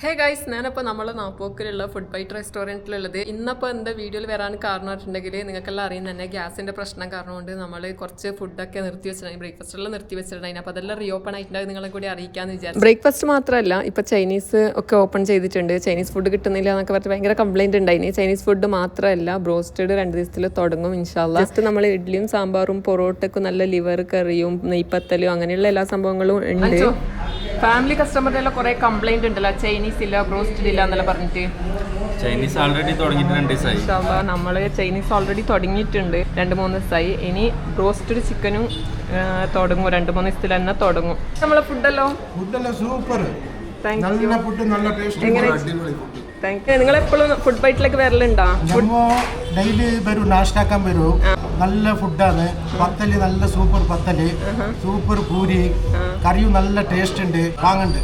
Hey guys, ഞാനപ്പോൾ നമ്മൾ നാപ്പോക്കിലുള്ള food byte റെസ്റ്റോറൻറ്റിലുള്ളത്. ഇന്നപ്പോൾ എന്താ വീഡിയോയിൽ വരാൻ കാരണം വെച്ചിട്ടുണ്ടെങ്കിൽ നിങ്ങൾക്കെല്ലാം അറിയുന്ന തന്നെ ഗ്യാസിൻ്റെ പ്രശ്നം കാരണം കൊണ്ട് നമ്മൾ കുറച്ച് ഫുഡൊക്കെ നിർത്തി വെച്ചിട്ടുണ്ടായി, ബ്രേക്ക്ഫാസ്റ്റെല്ലാം നിർത്തി വെച്ചിട്ടുണ്ടായി. അപ്പോൾ അതെല്ലാം റീഓപ്പൺ ആയിട്ടുണ്ടെങ്കിൽ നിങ്ങളെ കൂടി അറിയിക്കാമെന്ന് വിചാരിച്ചു. ബ്രേക്ക്ഫാസ്റ്റ് മാത്രമല്ല, ഇപ്പോൾ ചൈനീസ് ഒക്കെ ഓപ്പൺ ചെയ്തിട്ടുണ്ട്. ചൈനീസ് ഫുഡ് കിട്ടുന്നില്ല എന്നൊക്കെ പറഞ്ഞ് ഭയങ്കര കംപ്ലയിൻറ്റ് ഉണ്ടായിന്. ചൈനീസ് ഫുഡ് മാത്രമല്ല, ബ്രോസ്റ്റഡ് 2 ദിവസത്തിൽ തുടങ്ങും ഇൻഷാല്ലാ. ജസ്റ്റ് നമ്മൾ ഇഡ്ഡലിയും സാമ്പാറും പൊറോട്ടയ്ക്കും നല്ല ലിവർ കറിയും നെയ്പ്പത്തലും അങ്ങനെയുള്ള എല്ലാ സംഭവങ്ങളും ഉണ്ട്. ഫാമിലി കസ്റ്റമറിനെല്ലാം കുറെ കംപ്ലൈന്റ് ഉണ്ടല്ലോ, ചൈനീസ് ഇല്ല, ബ്രോസ്റ്റഡ് ഇല്ല എന്നെല്ലാം പറഞ്ഞിട്ട്. ചൈനീസ് ഓൾറെഡി തുടങ്ങിയിട്ട് 2 ദിവസമായി. നമ്മള് ചൈനീസ് ഓൾറെഡി തുടങ്ങിയിട്ടുണ്ട് 2-3 ദിവസമായി. ഇനി ബ്രോസ്റ്റഡ് ചിക്കനും തുടങ്ങും, 2-3 ദിവസത്തിൽ തന്നെ തുടങ്ങും. നമ്മളെ ഫുഡല്ലോ സൂപ്പർ, നിങ്ങൾ എപ്പോഴും ഫുഡ് ബൈറ്റിലേക്ക് വരലുണ്ടോ? ഡെയിലി വരും, നാഷ്ടാക്കാൻ വരും. നല്ല ഫുഡാണ്. പത്തല് നല്ല സൂപ്പർ പത്തല്, സൂപ്പർ പൂരി, കറിയും നല്ല ടേസ്റ്റ് ഉണ്ട്, വാങ്ങണ്ട്.